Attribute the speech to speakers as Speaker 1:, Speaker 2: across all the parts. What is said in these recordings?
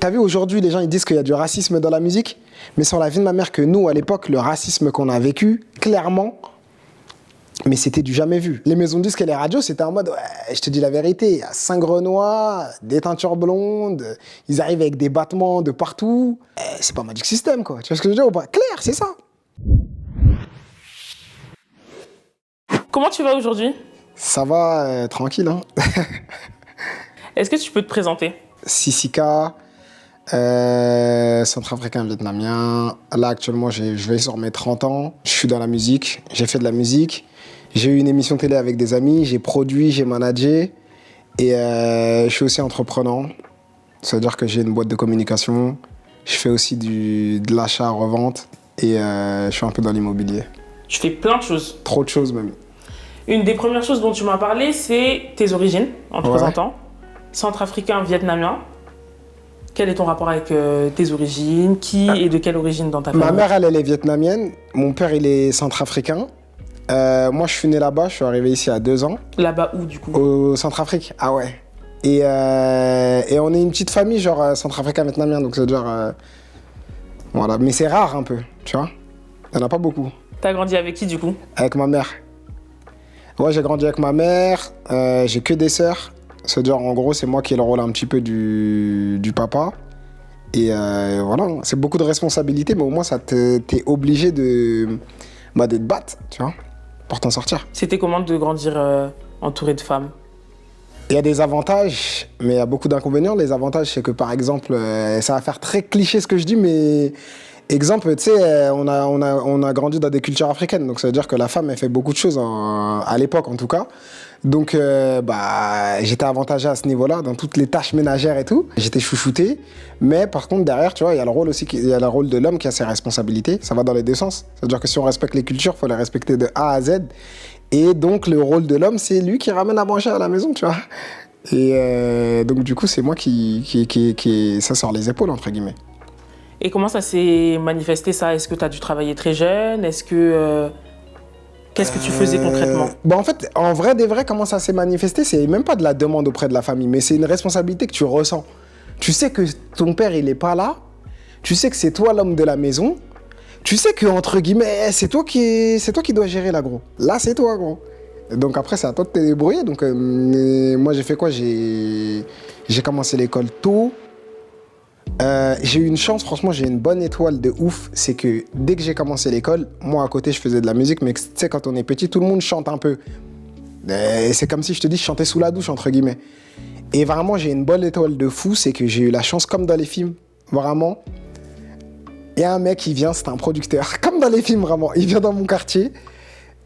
Speaker 1: T'as vu, aujourd'hui, les gens ils disent qu'il y a du racisme dans la musique, mais sur la vie de ma mère, que nous, à l'époque, le racisme qu'on a vécu, clairement, mais c'était du jamais vu. Les maisons de disques et les radios, c'était en mode, ouais, je te dis la vérité, il y a 5 Renois, des teintures blondes, ils arrivent avec des battements de partout. C'est pas Magic System, quoi. Tu vois ce que je veux dire ou pas? Clair, c'est ça.
Speaker 2: Comment tu vas aujourd'hui?
Speaker 1: Ça va, tranquille, hein.
Speaker 2: Est-ce que tu peux te présenter?
Speaker 1: Sissika, centrafricain vietnamien. Là, actuellement, je vais sur mes 30 ans. Je suis dans la musique, j'ai fait de la musique. J'ai eu une émission télé avec des amis, j'ai produit, j'ai managé. Et je suis aussi entrepreneur. Ça veut dire que j'ai une boîte de communication. Je fais aussi de l'achat-revente. Et je suis un peu dans l'immobilier.
Speaker 2: Tu fais plein de choses.
Speaker 1: Trop de choses même.
Speaker 2: Une des premières choses dont tu m'as parlé, c'est tes origines, en te présentant. Centrafricain, vietnamien. Quel est ton rapport avec tes origines? Qui est de quelle origine dans ta famille?
Speaker 1: Ma mère, elle est vietnamienne. Mon père, il est centrafricain. Moi, je suis né là-bas. Je suis arrivé ici à 2 ans.
Speaker 2: Là-bas où, du coup?
Speaker 1: Au Centrafrique. Ah ouais. Et on est une petite famille, genre centrafricain-vietnamien. Donc, c'est-à-dire... voilà. Mais c'est rare un peu, tu vois. Il n'y en a pas beaucoup.
Speaker 2: T'as grandi avec qui, du coup?
Speaker 1: Avec ma mère. Ouais, j'ai grandi avec ma mère. J'ai que des sœurs. C'est-à-dire, en gros, c'est moi qui ai le rôle un petit peu du papa. Et voilà, c'est beaucoup de responsabilités, mais au moins, t'es obligé de te battre, tu vois, pour t'en sortir.
Speaker 2: C'était comment de grandir entouré de femmes?
Speaker 1: Il y a des avantages, mais il y a beaucoup d'inconvénients. Les avantages, c'est que, par exemple, ça va faire très cliché ce que je dis, mais... Exemple, tu sais, on a grandi dans des cultures africaines, donc ça veut dire que la femme, elle fait beaucoup de choses, à l'époque en tout cas. Donc, j'étais avantagé à ce niveau-là, dans toutes les tâches ménagères et tout. J'étais chouchouté, mais par contre, derrière, tu vois, il y a le rôle aussi, il y a le rôle de l'homme qui a ses responsabilités. Ça va dans les deux sens. C'est-à-dire que si on respecte les cultures, il faut les respecter de A à Z. Et donc, le rôle de l'homme, c'est lui qui ramène à manger à la maison, tu vois. Et donc, du coup, c'est moi qui ça sort les épaules, entre guillemets.
Speaker 2: Et comment ça s'est manifesté, ça? Est-ce que tu as dû travailler très jeune? Est-ce que... Qu'est-ce que tu faisais concrètement?
Speaker 1: En fait, en vrai des vrais, comment ça s'est manifesté, c'est même pas de la demande auprès de la famille, mais c'est une responsabilité que tu ressens. Tu sais que ton père, il est pas là. Tu sais que c'est toi l'homme de la maison. Tu sais que, entre guillemets, c'est toi qui dois gérer là, gros. Là, c'est toi, gros. Donc après, c'est à toi de te débrouiller. Donc, moi, j'ai fait quoi? J'ai commencé l'école tôt. J'ai eu une chance, franchement, j'ai une bonne étoile de ouf. C'est que dès que j'ai commencé l'école, moi à côté, je faisais de la musique, mais tu sais, quand on est petit, tout le monde chante un peu. C'est comme si je te dis, je chantais sous la douche, entre guillemets. Et vraiment, j'ai une bonne étoile de fou, c'est que j'ai eu la chance, comme dans les films, vraiment. Il y a un mec qui vient, c'est un producteur, comme dans les films, vraiment. Il vient dans mon quartier.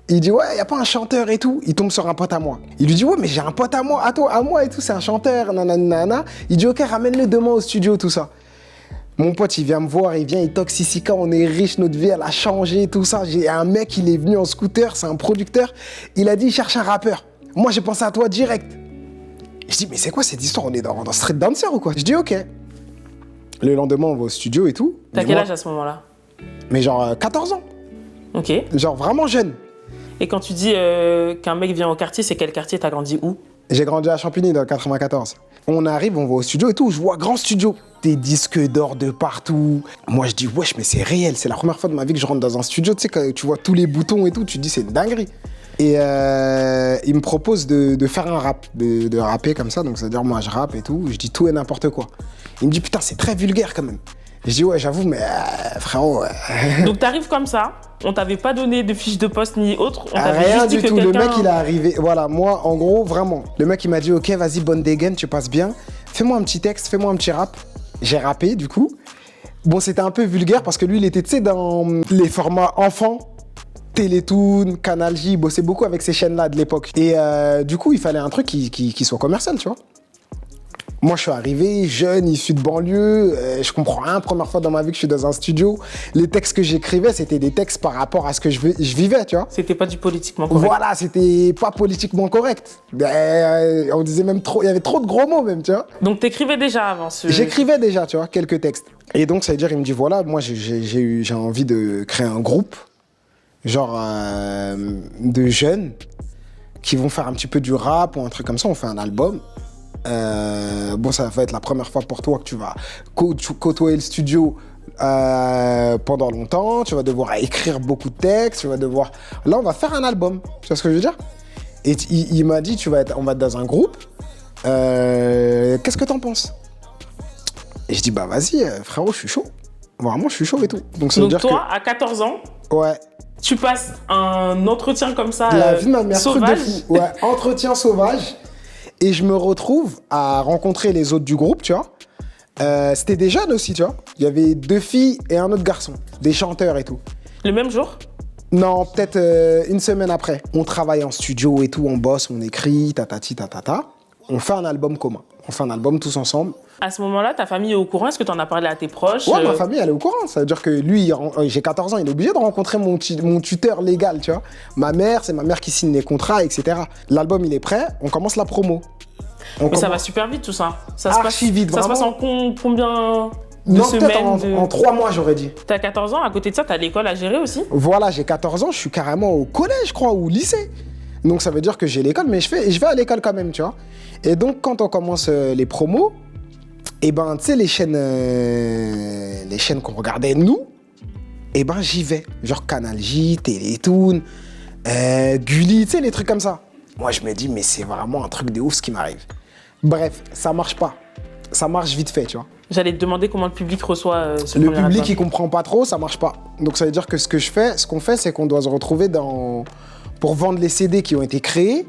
Speaker 1: Il dit, ouais, y a pas un chanteur et tout. Il tombe sur un pote à moi. Il lui dit, ouais, mais j'ai un pote à moi, à moi et tout, c'est un chanteur, nanana. Il dit, ok, ramène-le demain au studio, tout ça. Mon pote, il vient me voir, il vient, il toque Sissika, on est riche, notre vie, elle a changé, tout ça. J'ai un mec, il est venu en scooter, c'est un producteur. Il a dit, il cherche un rappeur. Moi, j'ai pensé à toi direct. Je dis, mais c'est quoi cette histoire? On est dans Street Dancer ou quoi? Je dis, ok. Le lendemain, on va au studio et tout.
Speaker 2: T'as quel âge à ce moment-là?
Speaker 1: Mais genre 14 ans.
Speaker 2: Ok.
Speaker 1: Genre vraiment jeune.
Speaker 2: Et quand tu dis qu'un mec vient au quartier, c'est quel quartier? T'as grandi où?
Speaker 1: J'ai grandi à Champigny dans le 94. On arrive, on va au studio et tout, je vois grand studio. Des disques d'or de partout. Moi je dis wesh mais c'est réel, c'est la première fois de ma vie que je rentre dans un studio, tu sais quand tu vois tous les boutons et tout, tu te dis c'est une dinguerie. Et il me propose de faire un rap, de rapper comme ça, donc ça veut dire moi je rappe et tout, je dis tout et n'importe quoi. Il me dit putain c'est très vulgaire quand même. Je dis ouais j'avoue mais frérot.
Speaker 2: Donc t'arrives comme ça, on t'avait pas donné de fiche de poste ni autre, on t'avait
Speaker 1: rien
Speaker 2: juste dit
Speaker 1: du
Speaker 2: que
Speaker 1: tout,
Speaker 2: quelqu'un...
Speaker 1: le mec il est arrivé, voilà, moi en gros vraiment, le mec il m'a dit ok vas-y bonne dégaine, tu passes bien, fais-moi un petit texte, fais-moi un petit rap. J'ai rappé du coup. Bon c'était un peu vulgaire parce que lui il était tu sais dans les formats enfants, Télétoon, Canal J, il bossait beaucoup avec ces chaînes là de l'époque. Et du coup il fallait un truc qui soit commercial tu vois. Moi, je suis arrivé jeune, issu de banlieue, je comprends rien, première fois dans ma vie que je suis dans un studio. Les textes que j'écrivais, c'était des textes par rapport à ce que je vivais, tu vois.
Speaker 2: C'était pas du politiquement correct.
Speaker 1: Voilà, c'était pas politiquement correct. On disait même trop, il y avait trop de gros mots même, tu vois.
Speaker 2: Donc t'écrivais déjà avant ce...
Speaker 1: J'écrivais déjà, tu vois, quelques textes. Et donc, ça veut dire, il me dit, voilà, moi, j'ai envie de créer un groupe, genre de jeunes qui vont faire un petit peu du rap ou un truc comme ça, on fait un album. Bon, ça va être la première fois pour toi que tu vas côtoyer le studio pendant longtemps. Tu vas devoir écrire beaucoup de textes. Tu vas devoir... Là, on va faire un album. Tu vois ce que je veux dire? Et il m'a dit, on va être dans un groupe. Qu'est-ce que t'en penses? Et je dis, bah vas-y, frérot, je suis chaud. Vraiment, je suis chaud et tout. Donc, ça veut dire
Speaker 2: toi, à 14 ans,
Speaker 1: ouais.
Speaker 2: Tu passes un entretien comme ça,
Speaker 1: la vie de ma mère,
Speaker 2: sauvage.
Speaker 1: Truc de fou. Ouais, entretien sauvage. Et je me retrouve à rencontrer les autres du groupe, tu vois. C'était des jeunes aussi, tu vois. Il y avait 2 filles et un autre garçon, des chanteurs et tout.
Speaker 2: Le même jour?
Speaker 1: Non, peut-être une semaine après. On travaille en studio et tout, on bosse, on écrit, tatati, tatata. On fait un album commun. On fait un album tous ensemble.
Speaker 2: À ce moment-là, ta famille est au courant? Est-ce que tu en as parlé à tes proches?
Speaker 1: Ouais, ma famille, elle est au courant. Ça veut dire que lui, j'ai 14 ans, il est obligé de rencontrer mon tuteur légal, tu vois. Ma mère, c'est ma mère qui signe les contrats, etc. L'album, il est prêt, on commence la promo.
Speaker 2: Mais ça va super vite, tout ça. Ça
Speaker 1: vite,
Speaker 2: ça se passe en combien de semaines?
Speaker 1: En 3 mois, j'aurais dit.
Speaker 2: T'as 14 ans, à côté de ça, t'as l'école à gérer aussi?
Speaker 1: Voilà, j'ai 14 ans, je suis carrément au collège, je crois, ou au lycée. Donc ça veut dire que j'ai l'école, mais je vais à l'école quand même, tu vois. Et donc, quand on commence les promos, et ben, tu sais, les chaînes qu'on regardait, nous, et ben, j'y vais. Genre Canal J, Télétoon, Gulli, tu sais, les trucs comme ça. Moi, je me dis, mais c'est vraiment un truc de ouf ce qui m'arrive. Bref, ça marche pas. Ça marche vite fait, tu vois.
Speaker 2: J'allais te demander comment le public reçoit ce
Speaker 1: Le
Speaker 2: premier
Speaker 1: public,
Speaker 2: album.
Speaker 1: il comprend pas trop, ça marche pas. Donc ça veut dire que ce qu'on fait, c'est qu'on doit se retrouver pour vendre les CD qui ont été créés.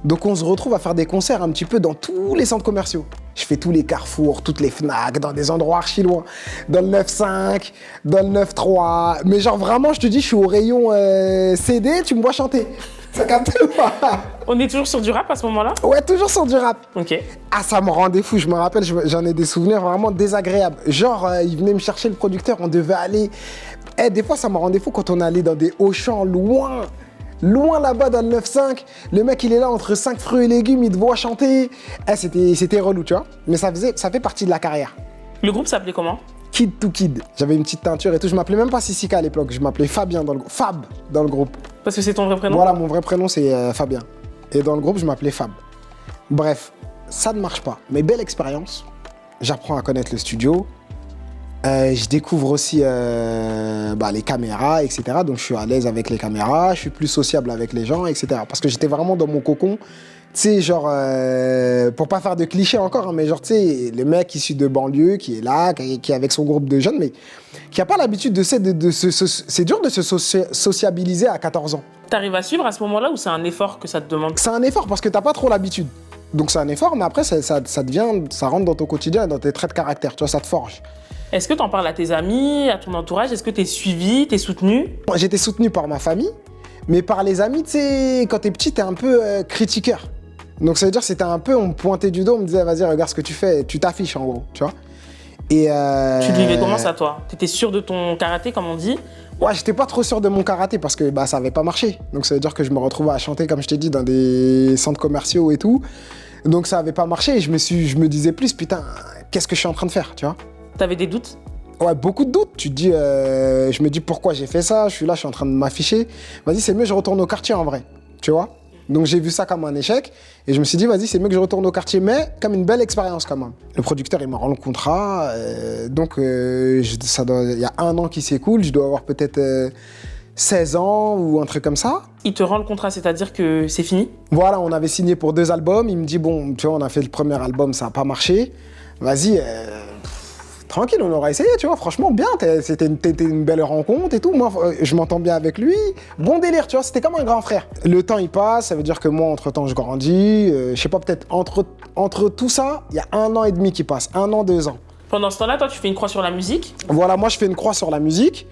Speaker 1: Donc on se retrouve à faire des concerts un petit peu dans tous les centres commerciaux. Je fais tous les carrefours, toutes les Fnac, dans des endroits archi loin. Dans le 9.5, dans le 9.3. Mais genre vraiment, je te dis, je suis au rayon CD, tu me vois chanter. Ça capte pas.
Speaker 2: On est toujours sur du rap à ce moment-là?
Speaker 1: Ouais, toujours sur du rap.
Speaker 2: Ok.
Speaker 1: Ah, ça me rendait fou, je me rappelle, j'en ai des souvenirs vraiment désagréables. Genre, il venait me chercher le producteur, on devait aller... des fois, ça me rendait fou quand on allait dans des Auchan loin là-bas dans le 9.5. Le mec, il est là entre 5 fruits et légumes, il te voit chanter. C'était relou, tu vois. Mais ça fait partie de la carrière.
Speaker 2: Le groupe s'appelait comment?
Speaker 1: Kid to Kid. J'avais une petite teinture et tout. Je m'appelais même pas Sissika à l'époque, je m'appelais Fabien Fab dans le groupe.
Speaker 2: Parce que c'est ton vrai prénom?
Speaker 1: Voilà, mon vrai prénom, c'est Fabien. Et dans le groupe, je m'appelais Fab. Bref, ça ne marche pas. Mais belle expérience. J'apprends à connaître le studio. Je découvre aussi les caméras, etc. Donc, je suis à l'aise avec les caméras. Je suis plus sociable avec les gens, etc. Parce que j'étais vraiment dans mon cocon. Tu sais, genre, pour pas faire de clichés encore, hein, mais genre, tu sais, le mec issu de banlieue qui est là, qui est avec son groupe de jeunes, mais qui n'a pas l'habitude c'est dur de se sociabiliser à 14 ans.
Speaker 2: T'arrives à suivre à ce moment-là ou c'est un effort que ça te demande?
Speaker 1: C'est un effort parce que t'as pas trop l'habitude. Donc c'est un effort, mais après, ça rentre dans ton quotidien et dans tes traits de caractère, tu vois, ça te forge.
Speaker 2: Est-ce que t'en parles à tes amis, à ton entourage? Est-ce que t'es suivi, t'es soutenu?
Speaker 1: J'étais soutenu par ma famille, mais par les amis, tu sais, quand t'es petit, t'es un peu critiqueur. Donc ça veut dire que c'était un peu, on me pointait du dos, on me disait, vas-y, regarde ce que tu fais, tu t'affiches en gros, tu vois. Et
Speaker 2: Tu le vivais comment ça, toi? T'étais sûr de ton karaté, comme on dit?
Speaker 1: Ouais, j'étais pas trop sûr de mon karaté parce que ça avait pas marché. Donc ça veut dire que je me retrouvais à chanter, comme je t'ai dit, dans des centres commerciaux et tout. Donc ça avait pas marché et je me disais plus, putain, qu'est-ce que je suis en train de faire, tu vois?
Speaker 2: T'avais des doutes?
Speaker 1: Ouais, beaucoup de doutes. Tu te dis, je me dis pourquoi j'ai fait ça, je suis là, je suis en train de m'afficher. Vas-y, c'est mieux, je retourne au quartier en vrai, tu vois? Donc j'ai vu ça comme un échec et je me suis dit, vas-y, c'est mieux que je retourne au quartier, mais comme une belle expérience quand même. Le producteur, il me rend le contrat, donc il y a 1 an qui s'écoule, je dois avoir peut-être 16 ans ou un truc comme ça.
Speaker 2: Il te rend le contrat, c'est-à-dire que c'est fini?
Speaker 1: Voilà, on avait signé pour 2 albums, il me dit, bon, tu vois, on a fait le premier album, ça n'a pas marché, vas-y, tranquille, on aura essayé, tu vois, franchement, bien, c'était une belle rencontre et tout. Moi, je m'entends bien avec lui. Bon délire, tu vois, c'était comme un grand frère. Le temps, il passe, ça veut dire que moi, entre-temps, je grandis. Je sais pas, peut-être entre tout ça, il y a 1 an et demi qui passe, 1 an, 2 ans.
Speaker 2: Pendant ce temps-là, toi, tu fais une croix sur la musique?
Speaker 1: Voilà, moi, je fais une croix sur la musique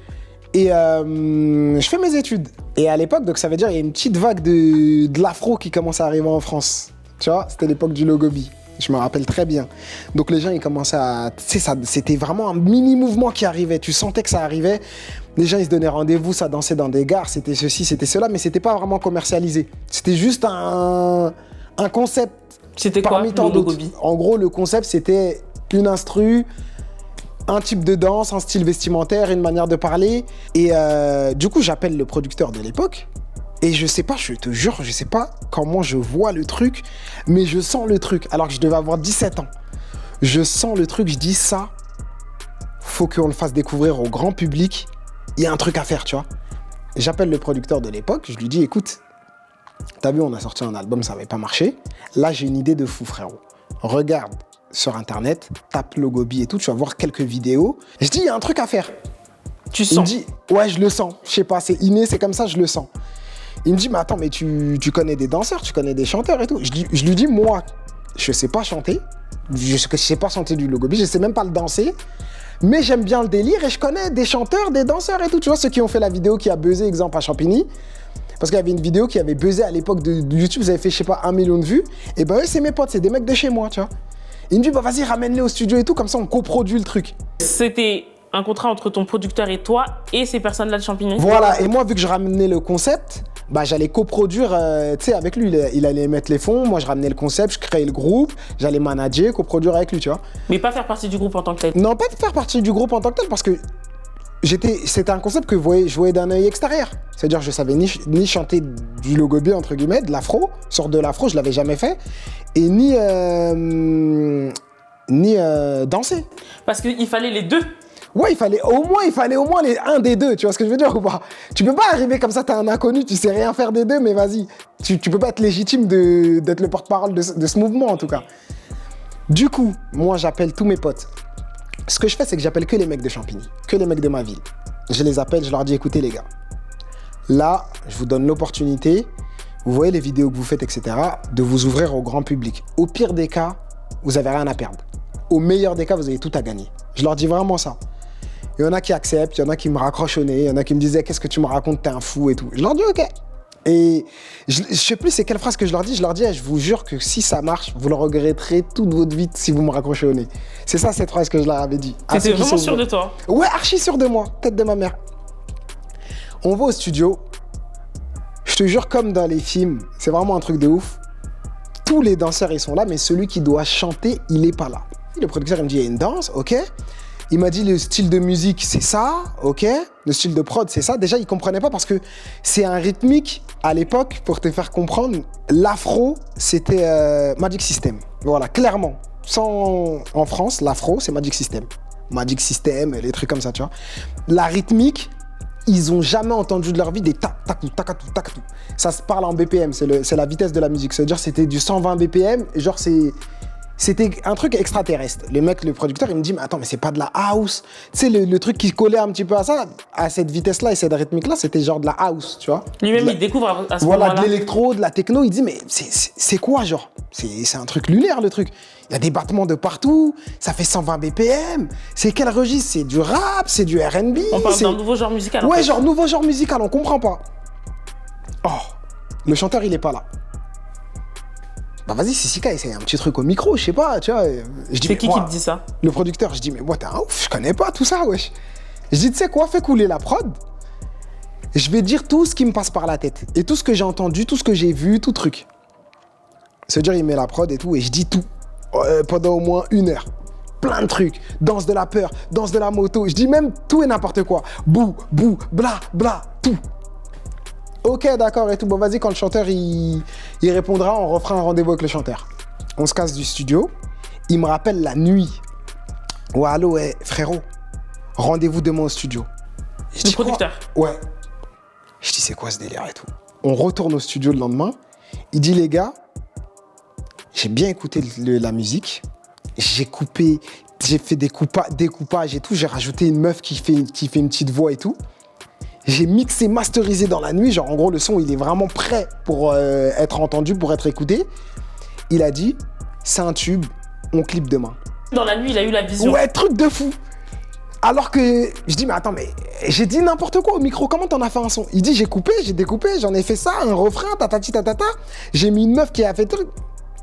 Speaker 1: et je fais mes études. Et à l'époque, donc ça veut dire il y a une petite vague de l'afro qui commence à arriver en France. Tu vois, c'était l'époque du Logobi. Je me rappelle très bien. Donc les gens, ils commençaient à... Tu sais, c'était vraiment un mini-mouvement qui arrivait. Tu sentais que ça arrivait. Les gens, ils se donnaient rendez-vous, ça dansait dans des gares, c'était ceci, c'était cela, mais c'était pas vraiment commercialisé. C'était juste un concept.
Speaker 2: C'était quoi,
Speaker 1: parmi tant
Speaker 2: le
Speaker 1: d'autres.
Speaker 2: Logobi?
Speaker 1: En gros, le concept, c'était une instru, un type de danse, un style vestimentaire, une manière de parler. Et du coup, j'appelle le producteur de l'époque. Et je sais pas, je te jure, je sais pas comment je vois le truc, mais je sens le truc, alors que je devais avoir 17 ans. Je sens le truc, je dis ça, faut qu'on le fasse découvrir au grand public, il y a un truc à faire, tu vois. J'appelle le producteur de l'époque, je lui dis, écoute, t'as vu, on a sorti un album, ça n'avait pas marché. Là, j'ai une idée de fou, frérot. Regarde sur Internet, tape Logobi et tout, tu vas voir quelques vidéos. Je dis, il y a un truc à faire.
Speaker 2: Tu
Speaker 1: Il
Speaker 2: sens.
Speaker 1: me dit, ouais, je le sens. Je sais pas, c'est inné, c'est comme ça, je le sens. Il me dit, mais attends, mais tu connais des danseurs, tu connais des chanteurs et tout. Je lui dis, moi, je sais pas chanter. Je sais pas chanter du Logobi, je sais même pas le danser. Mais j'aime bien le délire et je connais des chanteurs, des danseurs et tout. Tu vois, ceux qui ont fait la vidéo qui a buzzé, exemple, à Champigny. Parce qu'il y avait une vidéo qui avait buzzé à l'époque de YouTube, vous avez fait, je sais pas, 1 million de vues. Et ben, eux, c'est mes potes, c'est des mecs de chez moi, tu vois. Il me dit, bah vas-y, ramène-les au studio et tout, comme ça, on coproduit le truc.
Speaker 2: C'était un contrat entre ton producteur et toi et ces personnes-là de Champigny.
Speaker 1: Voilà, et moi, vu que je ramenais le concept, bah j'allais coproduire, tu sais, avec lui. Il allait mettre les fonds, moi, je ramenais le concept, je créais le groupe, j'allais manager, coproduire avec lui, tu vois.
Speaker 2: Mais pas faire partie du groupe en tant que tel.
Speaker 1: Non, pas de faire partie du groupe en tant que tel, parce que c'était un concept que je voyais d'un œil extérieur. C'est-à-dire je savais ni chanter du Logobi, entre guillemets, de l'afro, sorte de l'afro, je l'avais jamais fait, et ni danser.
Speaker 2: Parce qu'il fallait les deux.
Speaker 1: Ouais, il fallait au moins un des deux, tu vois ce que je veux dire ou pas? Tu peux pas arriver comme ça, t'es un inconnu, tu sais rien faire des deux, mais vas-y. Tu peux pas être légitime d'être le porte-parole de ce mouvement, en tout cas. Du coup, moi, j'appelle tous mes potes. Ce que je fais, c'est que j'appelle que les mecs de Champigny, que les mecs de ma ville. Je les appelle, je leur dis, écoutez les gars, là, je vous donne l'opportunité, vous voyez les vidéos que vous faites, etc., de vous ouvrir au grand public. Au pire des cas, vous avez rien à perdre. Au meilleur des cas, vous avez tout à gagner. Je leur dis vraiment ça. Il y en a qui acceptent, il y en a qui me raccrochent au nez, il y en a qui me disaient, qu'est-ce que tu me racontes, t'es un fou et tout. Je leur dis, ok. Et je sais plus c'est quelle phrase que je leur dis, je vous jure que si ça marche, vous le regretterez toute votre vie si vous me raccrochez au nez. C'est ça cette phrase que je leur avais dit.
Speaker 2: T'étais vraiment sûr de toi?
Speaker 1: Ouais, archi sûr de moi, tête de ma mère. On va au studio, je te jure comme dans les films, c'est vraiment un truc de ouf. Tous les danseurs ils sont là, mais celui qui doit chanter, il est pas là. Le producteur il me dit, il y a une danse, ok. Il m'a dit le style de musique c'est ça, ok. Le style de prod c'est ça. Déjà il comprenait pas parce que c'est un rythmique à l'époque, pour te faire comprendre, l'afro c'était Magic System. Voilà, clairement. En France, l'afro c'est Magic System. Magic System, les trucs comme ça, tu vois. La rythmique, ils ont jamais entendu de leur vie des ta-ta-tou, ta-ta-tou, ta-ta-tou. Ça se parle en BPM, c'est la vitesse de la musique. C'est-à-dire c'était du 120 BPM, genre c'était un truc extraterrestre. Le producteur, il me dit, mais attends, mais c'est pas de la house. Tu sais, le truc qui collait un petit peu à ça, à cette vitesse-là et cette rythmique-là, c'était genre de la house, tu vois.
Speaker 2: Lui-même, il découvre à ce
Speaker 1: moment-là.
Speaker 2: moment-là.
Speaker 1: De l'électro, de la techno, il dit, mais c'est quoi, genre? C'est un truc lunaire, le truc. Il y a des battements de partout, ça fait 120 BPM. C'est quel registre? C'est du rap, c'est du R&B.
Speaker 2: On parle d'un nouveau genre musical.
Speaker 1: Ouais, genre nouveau genre musical, on comprend pas. Oh, le chanteur, il est pas là. Bah vas-y, Sissika, essaye un petit truc au micro, je sais pas, tu vois.
Speaker 2: C'est qui te dit ça?
Speaker 1: Le producteur, je dis, mais moi, t'es un ouf, je connais pas tout ça, wesh. Je dis, tu sais quoi, fais couler la prod. Je vais dire tout ce qui me passe par la tête. Et tout ce que j'ai entendu, tout ce que j'ai vu, tout truc. C'est-à-dire, il met la prod et tout, et je dis tout. Pendant au moins 1 heure. Plein de trucs. Danse de la peur, danse de la moto. Je dis même tout et n'importe quoi. Bou, bou, bla, bla, tout. Ok, d'accord et tout. Bon, vas-y, quand le chanteur, il répondra, on refera un rendez-vous avec le chanteur. On se casse du studio. Il me rappelle la nuit. Ouais, allô, frérot, rendez-vous demain au studio.
Speaker 2: Le producteur?
Speaker 1: Ouais. Je dis, c'est quoi ce délire et tout? On retourne au studio le lendemain. Il dit, les gars, j'ai bien écouté la musique. J'ai coupé, j'ai fait des découpages et tout. J'ai rajouté une meuf qui fait une petite voix et tout. J'ai mixé, masterisé dans la nuit. Genre, en gros, le son, il est vraiment prêt pour être entendu, pour être écouté. Il a dit, c'est un tube, on clip demain.
Speaker 2: Dans la nuit, il a eu la vision.
Speaker 1: Ouais, truc de fou. Alors que, je dis, mais attends, mais j'ai dit n'importe quoi au micro, comment t'en as fait un son? Il dit, j'ai coupé, j'ai découpé, j'en ai fait ça, un refrain, tatati tatata. J'ai mis une meuf qui a fait truc.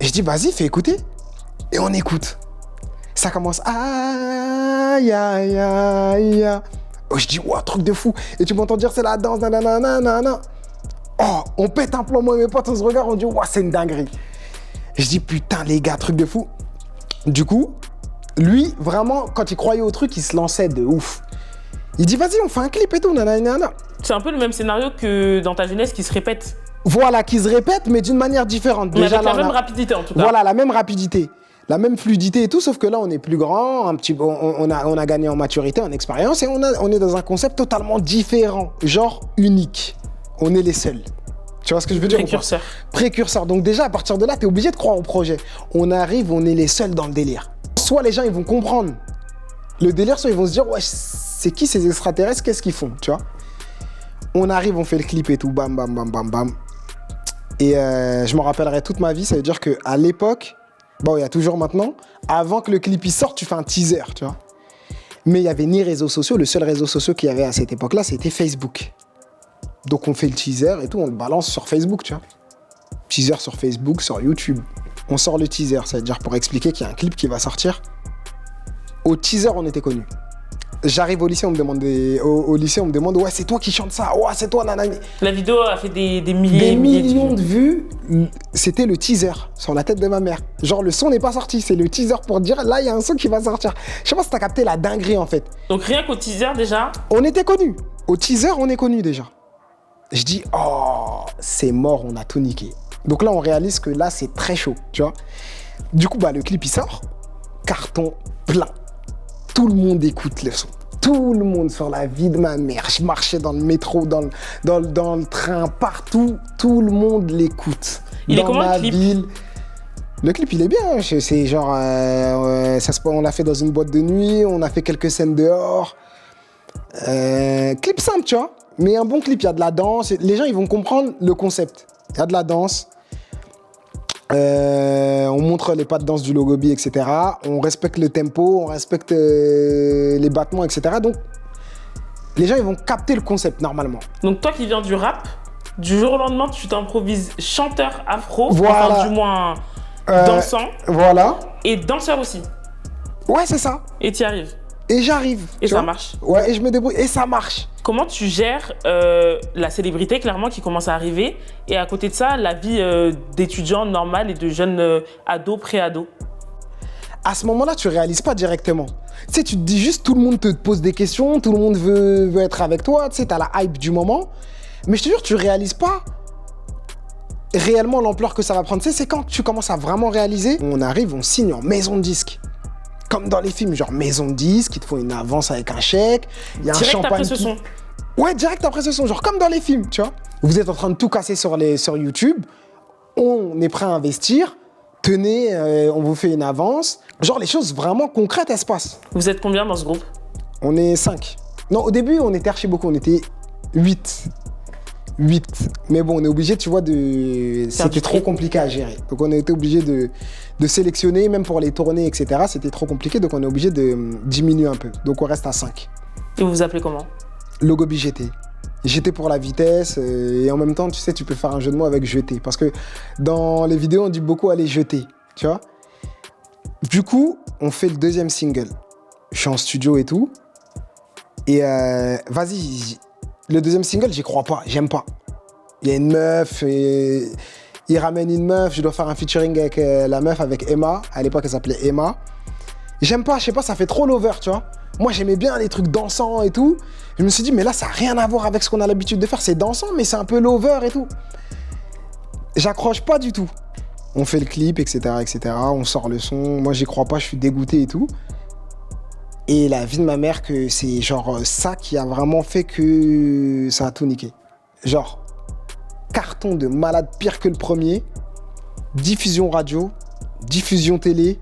Speaker 1: Et je dis, vas-y, fais écouter. Et on écoute. Ça commence, aïe, aïe, aïe, aïe. Oh, je dis, ouah, truc de fou. Et tu m'entends dire, c'est la danse, nanana. Oh, on pète un plomb, moi et mes potes, on se regarde, on dit, ouah, c'est une dinguerie. Je dis, putain, les gars, truc de fou. Du coup, lui, vraiment, quand il croyait au truc, il se lançait de ouf. Il dit, vas-y, on fait un clip et tout, nanana.
Speaker 2: C'est un peu le même scénario que dans ta jeunesse qui se répète.
Speaker 1: Voilà, qui se répète, mais d'une manière différente.
Speaker 2: Mais
Speaker 1: Déjà,
Speaker 2: avec
Speaker 1: là,
Speaker 2: la même rapidité en tout cas.
Speaker 1: Voilà, la même rapidité. La même fluidité et tout, sauf que là, on est plus grand, on a gagné en maturité, en expérience, et on est dans un concept totalement différent, genre unique. On est les seuls. Tu vois ce que je veux dire?
Speaker 2: Précurseur.
Speaker 1: Précurseur. Donc déjà, à partir de là, tu es obligé de croire au projet. On arrive, on est les seuls dans le délire. Soit les gens, ils vont comprendre le délire, soit ils vont se dire, ouais, c'est qui ces extraterrestres, qu'est-ce qu'ils font, tu vois? On arrive, on fait le clip et tout, bam, bam, bam, bam, bam. Et je m'en rappellerai toute ma vie, ça veut dire qu'à l'époque, bon, il y a toujours maintenant, avant que le clip il sorte, tu fais un teaser, tu vois. Mais il n'y avait ni réseaux sociaux, le seul réseau social qu'il y avait à cette époque-là, c'était Facebook. Donc on fait le teaser et tout, on le balance sur Facebook, tu vois. Teaser sur Facebook, sur YouTube. On sort le teaser, ça veut dire pour expliquer qu'il y a un clip qui va sortir. Au teaser, on était connus. J'arrive au lycée, on me demande au lycée, on me demande, ouais, c'est toi qui chantes ça, ouais, c'est toi, nanani.
Speaker 2: La vidéo a fait des
Speaker 1: Des
Speaker 2: milliers
Speaker 1: millions de vues. C'était le teaser sur la tête de ma mère. Genre, le son n'est pas sorti, c'est le teaser pour dire, là, il y a un son qui va sortir. Je sais pas si t'as capté la dinguerie, en fait.
Speaker 2: Donc rien qu'au teaser déjà.
Speaker 1: On était connus. Au teaser, on est connus déjà. Je dis, oh, c'est mort, on a tout niqué. Donc là, on réalise que là, c'est très chaud, tu vois. Du coup, bah, le clip, il sort. Carton plein. Tout le monde écoute le son. Tout le monde sur la vie de ma mère. Je marchais dans le métro, dans le train, partout. Tout le monde l'écoute.
Speaker 2: Il est comment le clip ?
Speaker 1: Ville. Le clip, il est bien. C'est genre, on l'a fait dans une boîte de nuit. On a fait quelques scènes dehors. Clip simple, tu vois. Mais un bon clip, il y a de la danse. Les gens, ils vont comprendre le concept. Il y a de la danse. On montre les pas de danse du Logobi, etc. On respecte le tempo, on respecte les battements, etc. Donc, les gens, ils vont capter le concept normalement.
Speaker 2: Donc, toi qui viens du rap, du jour au lendemain, tu t'improvises chanteur afro,
Speaker 1: voilà.
Speaker 2: Enfin du moins dansant.
Speaker 1: Voilà.
Speaker 2: Et danseur aussi.
Speaker 1: Ouais, c'est ça.
Speaker 2: Et tu y arrives.
Speaker 1: Et j'arrive.
Speaker 2: Et ça marche.
Speaker 1: Ouais, et je me débrouille. Et ça marche.
Speaker 2: Comment tu gères la célébrité, clairement, qui commence à arriver, et à côté de ça, la vie d'étudiant normal et de jeune ado, pré-ado?
Speaker 1: À ce moment-là, tu réalises pas directement. Tu sais, tu te dis juste, tout le monde te pose des questions, tout le monde veut être avec toi, tu sais, t'as la hype du moment. Mais je te jure, tu réalises pas réellement l'ampleur que ça va prendre. Tu sais, c'est quand tu commences à vraiment réaliser, on arrive, on signe en maison de disque. Comme dans les films, genre maison de disque, il te faut une avance avec un chèque, il y a
Speaker 2: direct
Speaker 1: un champagne
Speaker 2: après ce son.
Speaker 1: Ouais, direct après ce son, genre comme dans les films, tu vois. Vous êtes en train de tout casser sur YouTube, on est prêt à investir, tenez, on vous fait une avance. Genre les choses vraiment concrètes, elles se passent.
Speaker 2: Vous êtes combien dans ce groupe?
Speaker 1: On est 5. Non, au début, on était archi beaucoup, on était 8. 8. Mais bon, on est obligé, tu vois, c'était trop compliqué à gérer. Donc on a été obligé de sélectionner, même pour les tournées, etc. C'était trop compliqué, donc on est obligé de diminuer un peu. Donc on reste à 5.
Speaker 2: Et vous vous appelez comment?
Speaker 1: Logobi GT. GT pour la vitesse, et en même temps, tu sais, tu peux faire un jeu de mots avec jeter. Parce que dans les vidéos, on dit beaucoup aller jeter, tu vois. Du coup, on fait le deuxième single. Je suis en studio et tout. Et vas-y, le deuxième single, j'y crois pas, j'aime pas. Il y a une meuf, et il ramène une meuf, je dois faire un featuring avec la meuf, avec Emma. À l'époque, elle s'appelait Emma. J'aime pas, je sais pas, ça fait trop lover, tu vois. Moi, j'aimais bien les trucs dansants et tout. Je me suis dit, mais là, ça n'a rien à voir avec ce qu'on a l'habitude de faire. C'est dansant, mais c'est un peu lover et tout. J'accroche pas du tout. On fait le clip, etc., etc. On sort le son. Moi, j'y crois pas, je suis dégoûté et tout. Et la vie de ma mère, que c'est genre ça qui a vraiment fait que ça a tout niqué. Genre, carton de malade pire que le premier. Diffusion radio, diffusion télé,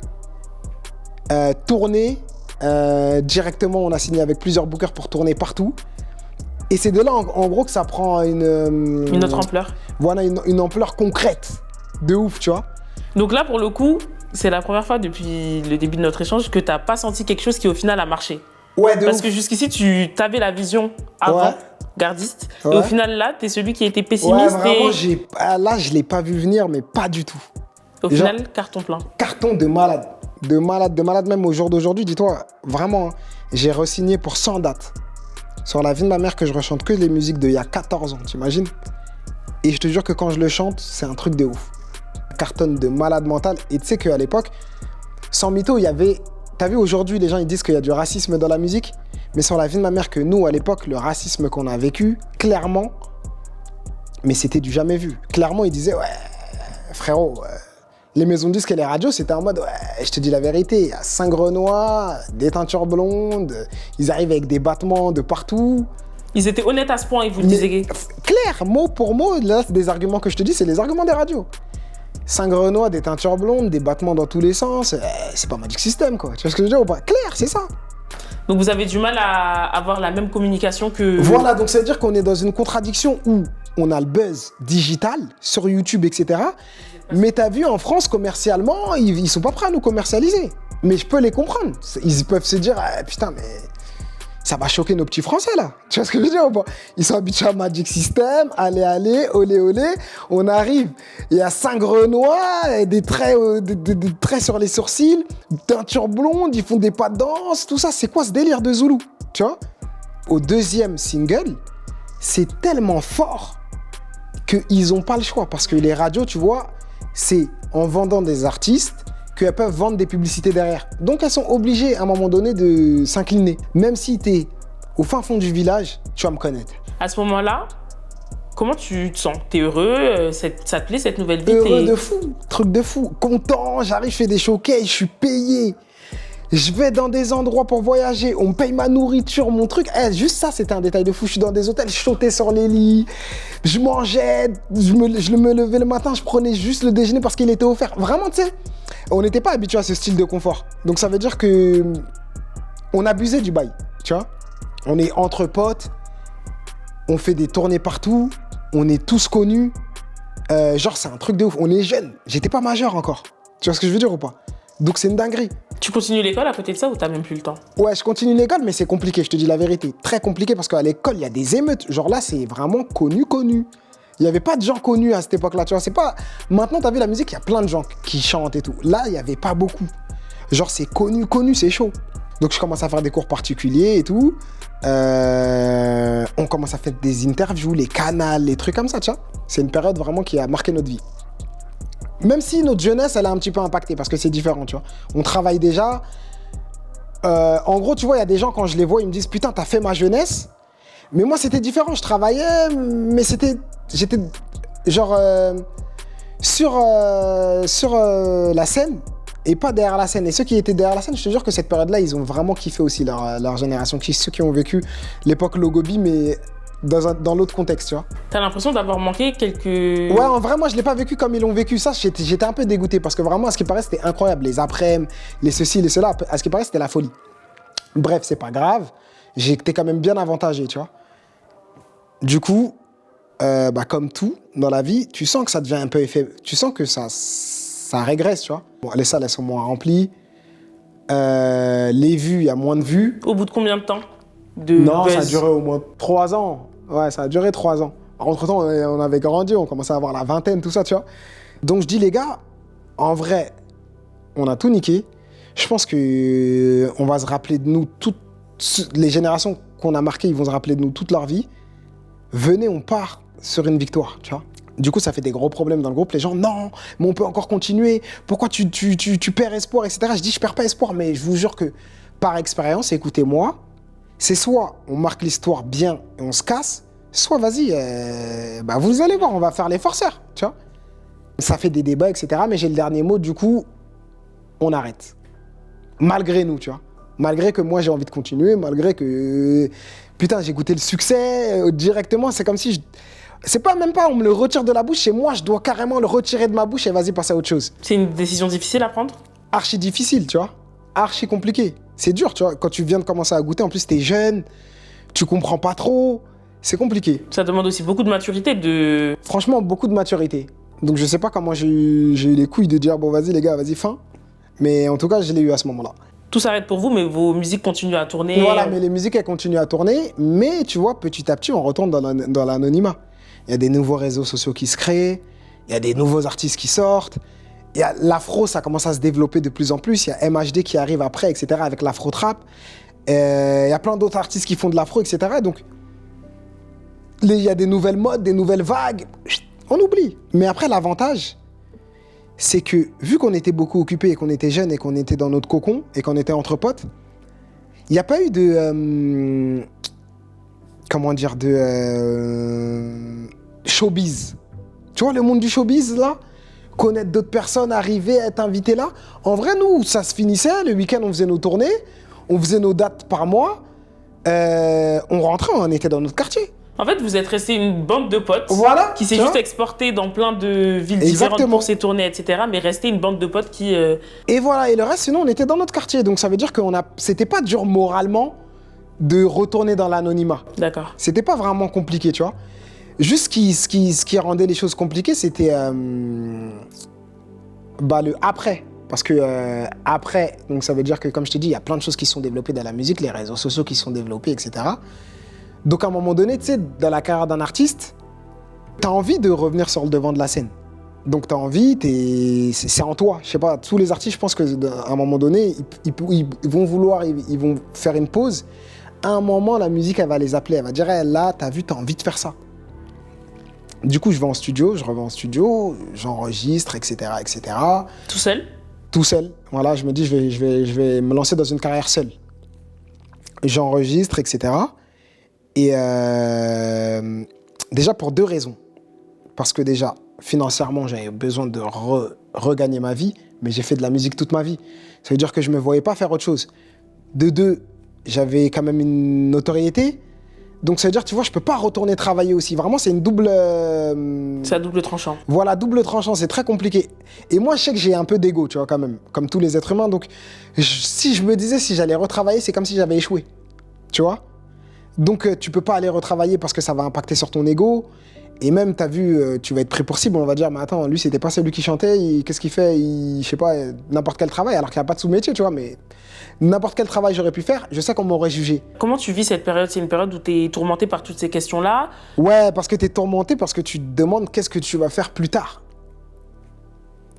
Speaker 1: tournée. Directement, on a signé avec plusieurs bookers pour tourner partout. Et c'est de là, en gros, que ça prend une
Speaker 2: autre ampleur.
Speaker 1: Voilà, une ampleur concrète. De ouf, tu vois.
Speaker 2: Donc là, pour le coup, c'est la première fois depuis le début de notre échange que tu n'as pas senti quelque chose qui, au final, a marché.
Speaker 1: Ouais, de
Speaker 2: Parce
Speaker 1: ouf.
Speaker 2: que jusqu'ici, tu avais la vision avant,
Speaker 1: ouais.
Speaker 2: Gardiste.
Speaker 1: Ouais.
Speaker 2: Et au final, là, tu es celui qui était pessimiste.
Speaker 1: Ouais, vraiment, là, je l'ai pas vu venir, mais pas du tout.
Speaker 2: Au final, carton plein.
Speaker 1: Carton de malade. De malade, même au jour d'aujourd'hui, dis-toi, vraiment, j'ai re-signé pour 100 dates. Sur la vie de ma mère, que je rechante que les musiques d'il y a 14 ans, t'imagines? Et je te jure que quand je le chante, c'est un truc de ouf. Cartonne de malade mental. Et tu sais qu'à l'époque, sans mytho, il y avait... T'as vu, aujourd'hui, les gens, ils disent qu'il y a du racisme dans la musique, Mais sur la vie de ma mère, que nous, à l'époque, le racisme qu'on a vécu, clairement, mais c'était du jamais vu. Clairement, ils disaient, ouais, frérot, les maisons de disques et les radios, c'était en mode, ouais, je te dis la vérité, il y a 5 Renois, des teintures blondes, ils arrivent avec des battements de partout.
Speaker 2: Ils étaient honnêtes à ce point, ils vous le disaient.
Speaker 1: Clair, mot pour mot, là, c'est des arguments que je te dis, c'est les arguments des radios. 5 Renois, des teintures blondes, des battements dans tous les sens, c'est pas Magic System, quoi. Tu vois ce que je veux dire ou pas? Clair, c'est ça.
Speaker 2: Donc vous avez du mal à avoir la même communication que...
Speaker 1: Voilà, donc ça veut dire qu'on est dans une contradiction où on a le buzz digital sur YouTube, etc. Mais t'as vu, en France, commercialement, ils sont pas prêts à nous commercialiser. Mais je peux les comprendre. Ils peuvent se dire, ah, putain, mais ça va choquer nos petits Français, là. Tu vois ce que je veux dire ou pas? Ils sont habitués à Magic System, allez, olé, olé. On arrive, il y a 5 Renois, des traits sur les sourcils, teinture blonde, ils font des pas de danse, tout ça. C'est quoi ce délire de Zoulou? Tu vois? Au deuxième single, c'est tellement fort qu'ils n'ont pas le choix. Parce que les radios, tu vois, c'est en vendant des artistes qu'elles peuvent vendre des publicités derrière. Donc elles sont obligées à un moment donné de s'incliner. Même si tu es au fin fond du village, tu vas me connaître.
Speaker 2: À ce moment-là, comment tu te sens? T'es heureux? Ça te plaît cette nouvelle vie?
Speaker 1: Heureux de fou, truc de fou. Content, j'arrive, je fais des showcases, je suis payé. Je vais dans des endroits pour voyager, on me paye ma nourriture, mon truc. Juste ça, c'était un détail de fou. Je suis dans des hôtels, je sautais sur les lits, je mangeais, je me levais le matin, je prenais juste le déjeuner parce qu'il était offert. Vraiment, tu sais, on n'était pas habitué à ce style de confort. Donc ça veut dire que on abusait du bail, tu vois. On est entre potes, on fait des tournées partout, on est tous connus. Genre, c'est un truc de ouf. On est jeunes, j'étais pas majeur encore. Tu vois ce que je veux dire ou pas? Donc c'est une dinguerie.
Speaker 2: Tu continues l'école à côté de ça ou t'as même plus le temps?
Speaker 1: Ouais, je continue l'école, mais c'est compliqué, je te dis la vérité. Très compliqué parce qu'à l'école, il y a des émeutes. Genre là, c'est vraiment connu. Il n'y avait pas de gens connus à cette époque-là, tu vois. C'est pas... Maintenant, t'as vu la musique, il y a plein de gens qui chantent et tout. Là, il n'y avait pas beaucoup. Genre, c'est connu, c'est chaud. Donc, je commence à faire des cours particuliers et tout. On commence à faire des interviews, les canals, les trucs comme ça, tu vois. C'est une période vraiment qui a marqué notre vie. Même si notre jeunesse, elle est un petit peu impactée parce que c'est différent, tu vois. On travaille déjà. En gros, tu vois, il y a des gens, quand je les vois, ils me disent « Putain, t'as fait ma jeunesse ». Mais moi, c'était différent. Je travaillais, mais j'étais genre sur la scène et pas derrière la scène. Et ceux qui étaient derrière la scène, je te jure que cette période-là, ils ont vraiment kiffé aussi leur génération. Ceux qui ont vécu l'époque Logobi, mais dans l'autre contexte, tu vois.
Speaker 2: T'as l'impression d'avoir manqué quelques...
Speaker 1: Ouais, en vrai, moi, je l'ai pas vécu comme ils l'ont vécu. Ça, j'étais un peu dégoûté parce que vraiment, à ce qui paraît, c'était incroyable. Les après-midi, les ceci, les cela, à ce qui paraît, c'était la folie. Bref, c'est pas grave. J'étais quand même bien avantagé, tu vois. Du coup, comme tout dans la vie, tu sens que ça devient un peu effet... Tu sens que ça régresse, tu vois. Bon, les salles, elles sont moins remplies. Les vues, il y a moins de vues.
Speaker 2: Au bout de combien de temps
Speaker 1: Non, ça a duré au moins 3 ans. Ouais, ça a duré 3 ans. Entre-temps, on avait grandi, on commençait à avoir la vingtaine, tout ça, tu vois. Donc, je dis, les gars, en vrai, on a tout niqué. Je pense que on va se rappeler de nous, toutes les générations qu'on a marquées, ils vont se rappeler de nous toute leur vie. Venez, on part sur une victoire, tu vois. Du coup, ça fait des gros problèmes dans le groupe. Les gens, non, mais on peut encore continuer. Pourquoi tu perds espoir, etc. Je dis, je perds pas espoir, mais je vous jure que par expérience, écoutez-moi, c'est soit on marque l'histoire bien et on se casse, soit vas-y, vous allez voir, on va faire les forceurs, tu vois. Ça fait des débats, etc. Mais j'ai le dernier mot, du coup, on arrête. Malgré nous, tu vois. Malgré que moi, j'ai envie de continuer, malgré que... Putain, j'ai goûté le succès directement. C'est comme si... C'est pas même pas, on me le retire de la bouche, c'est moi, je dois carrément le retirer de ma bouche et vas-y, passer à autre chose.
Speaker 2: C'est une décision difficile à prendre?
Speaker 1: Archi difficile, tu vois. Archi compliqué. C'est dur, tu vois. Quand tu viens de commencer à goûter, en plus, t'es jeune, tu comprends pas trop. C'est compliqué.
Speaker 2: Ça demande aussi beaucoup de maturité, de...
Speaker 1: Franchement, beaucoup de maturité. Donc, je sais pas comment j'ai eu les couilles de dire, bon, vas-y, les gars, vas-y, fin. Mais en tout cas, je l'ai eu à ce moment-là.
Speaker 2: Tout s'arrête pour vous, mais vos musiques continuent à tourner.
Speaker 1: Voilà, mais les musiques, elles continuent à tourner. Mais tu vois, petit à petit, on retourne dans l'anonymat. Il y a des nouveaux réseaux sociaux qui se créent. Il y a des nouveaux artistes qui sortent. Il y a l'afro, ça commence à se développer de plus en plus. Il y a MHD qui arrive après, etc., avec l'afro-trap. Il y a plein d'autres artistes qui font de l'afro, etc. Donc, il y a des nouvelles modes, des nouvelles vagues. On oublie. Mais après, l'avantage, c'est que vu qu'on était beaucoup occupés et qu'on était jeunes et qu'on était dans notre cocon et qu'on était entre potes, Il n'y a pas eu de... comment dire, de showbiz. Tu vois, le monde du showbiz, là, connaître d'autres personnes, arriver, être invité là. En vrai, nous, ça se finissait. Le week-end, on faisait nos tournées, on faisait nos dates par mois. On rentrait, on était dans notre quartier.
Speaker 2: En fait, vous êtes resté une bande de potes
Speaker 1: Voilà,
Speaker 2: qui s'est juste exportée dans plein de villes différentes pour ses tournées, etc. Mais resté une bande de potes qui...
Speaker 1: Et voilà, et le reste, sinon, on était dans notre quartier. Donc, ça veut dire que c'était pas dur moralement de retourner dans l'anonymat.
Speaker 2: D'accord.
Speaker 1: C'était pas vraiment compliqué, tu vois. Juste ce qui rendait les choses compliquées, c'était le après. Parce que après, donc ça veut dire que, comme je t'ai dit, il y a plein de choses qui sont développées dans la musique, les réseaux sociaux qui sont développés, etc. Donc à un moment donné, tu sais, dans la carrière d'un artiste, t'as envie de revenir sur le devant de la scène. Donc t'as envie, c'est en toi. Je sais pas, tous les artistes, je pense qu'à un moment donné, ils vont vouloir, ils vont faire une pause. À un moment, la musique, elle va les appeler, elle va dire, hey, là, t'as vu, t'as envie de faire ça. Du coup, je reviens en studio, j'enregistre, etc., etc.
Speaker 2: Tout seul?
Speaker 1: Tout seul. Voilà, je me dis, je vais me lancer dans une carrière seule. J'enregistre, etc. Et déjà pour 2 raisons. Parce que déjà, financièrement, j'avais besoin de regagner ma vie, mais j'ai fait de la musique toute ma vie. Ça veut dire que je ne me voyais pas faire autre chose. De 2, j'avais quand même une notoriété. Donc ça veut dire, tu vois, je peux pas retourner travailler aussi. Vraiment, c'est une double...
Speaker 2: C'est à double tranchant.
Speaker 1: Voilà, double tranchant, c'est très compliqué. Et moi, je sais que j'ai un peu d'ego, tu vois, quand même, comme tous les êtres humains. Donc, si je me disais, si j'allais retravailler, c'est comme si j'avais échoué, tu vois. Donc, tu peux pas aller retravailler parce que ça va impacter sur ton ego. Et même, t'as vu, tu vas être pris pour cible, on va dire, mais attends, lui, c'était pas celui qui chantait, qu'est-ce qu'il fait? Je sais pas, n'importe quel travail, alors qu'il n'y a pas de sous-métier, tu vois, mais n'importe quel travail j'aurais pu faire, je sais qu'on m'aurait jugé.
Speaker 2: Comment tu vis cette période? C'est une période où tu es tourmenté par toutes ces questions-là?
Speaker 1: Ouais, parce que tu es tourmenté, parce que tu te demandes qu'est-ce que tu vas faire plus tard.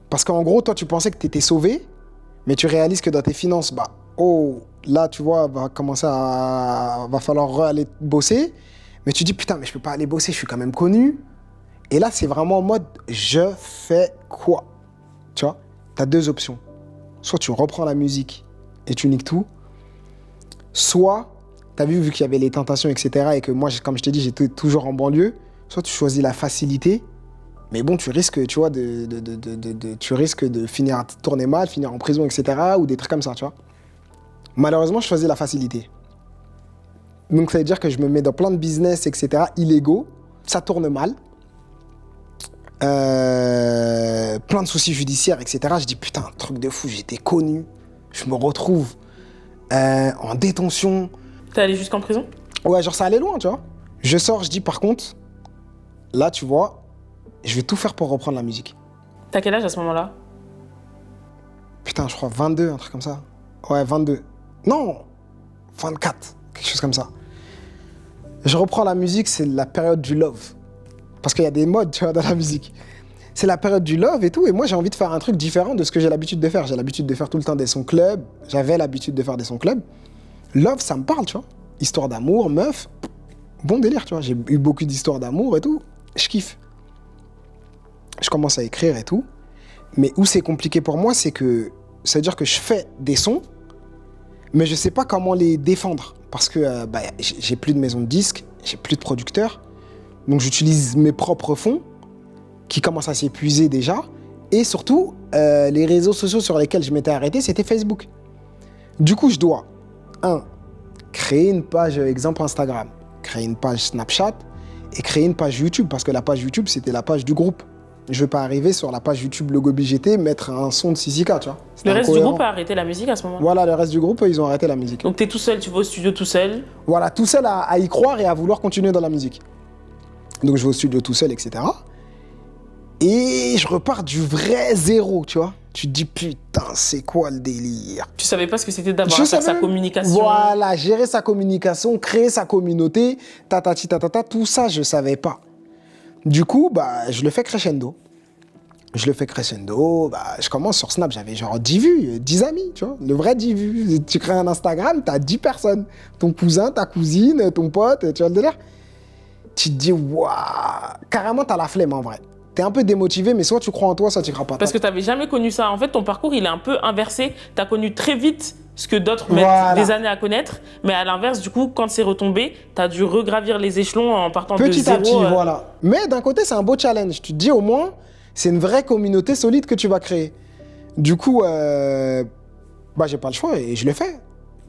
Speaker 1: Parce qu'en gros, toi, tu pensais que tu étais sauvé, mais tu réalises que dans tes finances, bah, oh, là, tu vois, va falloir aller bosser. Mais tu dis, putain, mais je peux pas aller bosser, je suis quand même connu. Et là, c'est vraiment en mode, je fais quoi? Tu vois, tu as 2 options. Soit tu reprends la musique et tu niques tout. Soit, tu as vu qu'il y avait les tentations, etc. Et que moi, comme je t'ai dit, j'étais toujours en banlieue. Soit tu choisis la facilité. Mais bon, tu risques, tu vois, tu risques de finir à tourner mal, finir en prison, etc. Ou des trucs comme ça, tu vois. Malheureusement, je choisis la facilité. Donc, ça veut dire que je me mets dans plein de business, etc., illégaux. Ça tourne mal. Plein de soucis judiciaires, etc. Je dis, putain, truc de fou, j'étais connu. Je me retrouve en détention.
Speaker 2: T'es allé jusqu'en prison?
Speaker 1: Ouais, genre, ça allait loin, tu vois. Je sors, je dis, par contre, là, tu vois, je vais tout faire pour reprendre la musique.
Speaker 2: T'as quel âge à ce moment-là?
Speaker 1: Putain, je crois 22, un truc comme ça. Ouais, 22. Non, 24, quelque chose comme ça. Je reprends la musique, c'est la période du love. Parce qu'il y a des modes, tu vois, dans la musique. C'est la période du love et tout. Et moi, j'ai envie de faire un truc différent de ce que j'ai l'habitude de faire. J'ai l'habitude de faire tout le temps des sons club. J'avais l'habitude de faire des sons club. Love, ça me parle, tu vois. Histoire d'amour, meuf. Bon délire, tu vois. J'ai eu beaucoup d'histoires d'amour et tout. Je kiffe. Je commence à écrire et tout. Mais où c'est compliqué pour moi, c'est que ça veut dire que je fais des sons, mais je sais pas comment les défendre. Parce que j'ai plus de maison de disques, j'ai plus de producteurs. Donc j'utilise mes propres fonds qui commencent à s'épuiser déjà. Et surtout, les réseaux sociaux sur lesquels je m'étais arrêté, c'était Facebook. Du coup, je dois, créer une page, exemple Instagram, créer une page Snapchat et créer une page YouTube. Parce que la page YouTube, c'était la page du groupe. Je vais pas arriver sur la page YouTube Logo BGT, mettre un son de Sisika, tu vois.
Speaker 2: Le reste du groupe a arrêté la musique à ce moment-là?
Speaker 1: Voilà, le reste du groupe, ils ont arrêté la musique.
Speaker 2: Donc t'es tout seul, tu vas au studio tout seul?
Speaker 1: Voilà, tout seul à y croire et à vouloir continuer dans la musique. Donc je vais au studio tout seul, etc. Et je repars du vrai zéro, tu vois. Tu te dis, putain, c'est quoi le délire?
Speaker 2: Tu savais pas ce que c'était d'avoir à faire sa communication?
Speaker 1: Voilà, gérer sa communication, créer sa communauté, tout ça, je savais pas. Du coup, je le fais crescendo. Je commence sur Snap, j'avais genre 10 vues, 10 amis, tu vois. Le vrai 10 vues. Tu crées un Instagram, t'as 10 personnes. Ton cousin, ta cousine, ton pote, tu vois le délire? Tu te dis, waouh, carrément, t'as la flemme en vrai. t'es un peu démotivé, mais soit tu crois en toi, soit tu crois pas.
Speaker 2: Parce que t'avais jamais connu ça. En fait, ton parcours, il est un peu inversé. T'as connu très vite ce que d'autres mettent des années à connaître, mais à l'inverse, du coup, quand c'est retombé, t'as dû regravir les échelons en partant de zéro.
Speaker 1: Petit à petit, voilà. Mais d'un côté, c'est un beau challenge. Tu te dis au moins, c'est une vraie communauté solide que tu vas créer. Du coup, j'ai pas le choix et je le fais.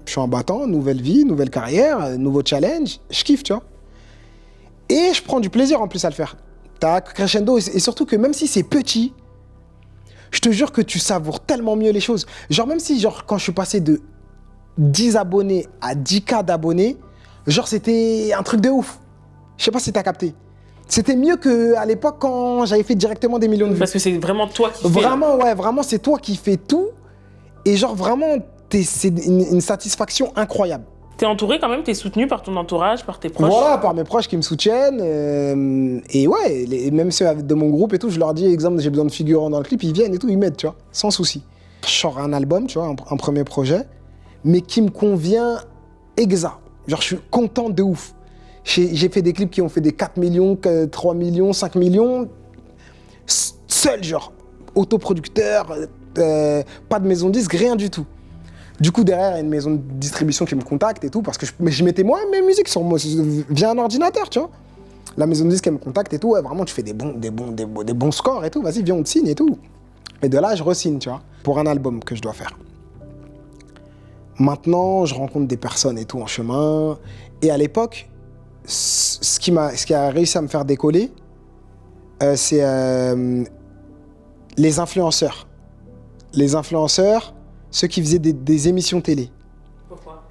Speaker 1: Je suis en battant, nouvelle vie, nouvelle carrière, nouveau challenge. Je kiffe, tu vois. Et je prends du plaisir en plus à le faire. T'as crescendo et surtout que même si c'est petit, je te jure que tu savoures tellement mieux les choses. Genre même si quand je suis passé de 10 abonnés à 10K d'abonnés, c'était un truc de ouf. Je sais pas si t'as capté. C'était mieux qu'à l'époque quand j'avais fait directement des millions de vues.
Speaker 2: Parce que c'est vraiment toi qui fais.
Speaker 1: Vraiment, ouais, vraiment c'est toi qui fais tout. Et vraiment, c'est une satisfaction incroyable.
Speaker 2: T'es entouré quand même, t'es soutenu par ton entourage, par tes proches.
Speaker 1: Voilà, par mes proches qui me soutiennent. Et ouais, même ceux de mon groupe et tout, je leur dis, exemple, j'ai besoin de figurants dans le clip, ils viennent et tout, ils m'aident, tu vois, sans souci. Je sors un album, tu vois, un premier projet, mais qui me convient exact. Je suis content de ouf. J'ai fait des clips qui ont fait des 4 millions, 3 millions, 5 millions, seul, autoproducteur, pas de maison de disque, rien du tout. Du coup, derrière, il y a une maison de distribution qui me contacte et tout, parce que je mettais moi mes musiques sur moi, via un ordinateur, tu vois. La maison de disque, elle me contacte et tout, ouais, vraiment, tu fais des bons scores et tout, vas-y, viens, on te signe et tout. Et de là, je re-signe, tu vois, pour un album que je dois faire. Maintenant, je rencontre des personnes et tout en chemin. Et à l'époque, ce qui a réussi à me faire décoller, c'est les influenceurs. Les influenceurs, ceux qui faisaient des émissions télé.
Speaker 2: Pourquoi ?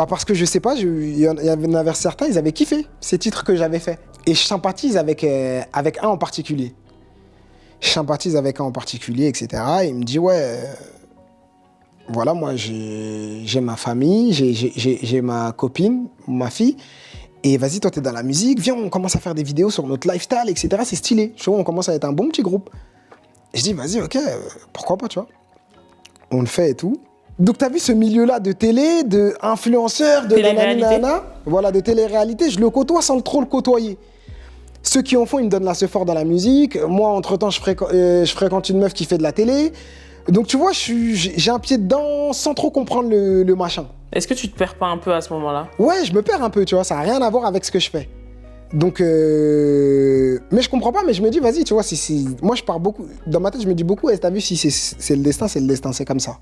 Speaker 1: Parce que je sais pas, il y en avait certains, ils avaient kiffé ces titres que j'avais faits. Et je sympathise avec un en particulier. Etc. Et il me dit, ouais, voilà, moi j'ai ma famille, j'ai ma copine, ma fille. Et vas-y, toi t'es dans la musique, viens, on commence à faire des vidéos sur notre lifestyle, etc. C'est stylé. Tu vois, on commence à être un bon petit groupe. Je dis, vas-y, ok, pourquoi pas, tu vois. On le fait et tout. Donc, tu as vu ce milieu-là de télé, d'influenceurs, de nanana, voilà, de télé-réalité, je le côtoie sans trop le côtoyer. Ceux qui en font, ils me donnent la sephore dans la musique. Moi, entre-temps, je fréquente une meuf qui fait de la télé. Donc, tu vois, j'ai un pied dedans sans trop comprendre le machin.
Speaker 2: Est-ce que tu te perds pas un peu à ce moment-là ?
Speaker 1: Ouais, je me perds un peu, tu vois, ça n'a rien à voir avec ce que je fais. Donc, mais je comprends pas, mais je me dis, vas-y, tu vois, moi je pars beaucoup, dans ma tête, je me dis beaucoup, t'as vu, si c'est le destin, c'est comme ça.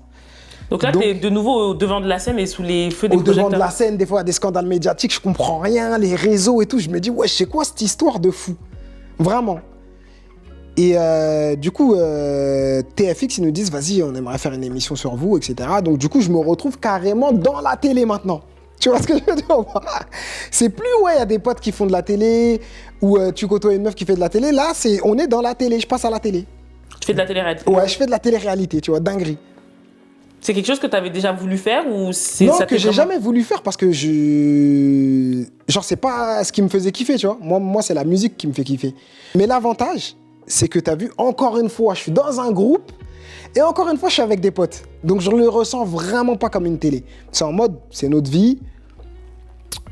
Speaker 2: Donc là, t'es de nouveau au devant de la scène et sous les feux des projecteurs.
Speaker 1: Au devant de la scène, des fois, il y a des scandales médiatiques, je comprends rien, les réseaux et tout, je me dis, ouais, c'est quoi cette histoire de fou ? Vraiment. Et du coup, TFX, ils nous disent, vas-y, on aimerait faire une émission sur vous, etc. Donc du coup, je me retrouve carrément dans la télé maintenant. Tu vois ce que je veux dire ? C'est plus, ouais, il y a des potes qui font de la télé, ou tu côtoies une meuf qui fait de la télé. Là, on est dans la télé, je passe à la télé.
Speaker 2: Tu fais de la télé-réalité ?
Speaker 1: Ouais, je fais de la télé-réalité, tu vois, dinguerie.
Speaker 2: C'est quelque chose que tu avais déjà voulu faire ou c'est
Speaker 1: non,
Speaker 2: ça
Speaker 1: que j'ai jamais voulu faire parce que c'est pas ce qui me faisait kiffer, tu vois. Moi, c'est la musique qui me fait kiffer. Mais l'avantage, c'est que tu as vu, encore une fois, je suis dans un groupe et encore une fois, je suis avec des potes. Donc, je le ressens vraiment pas comme une télé. C'est en mode, c'est notre vie.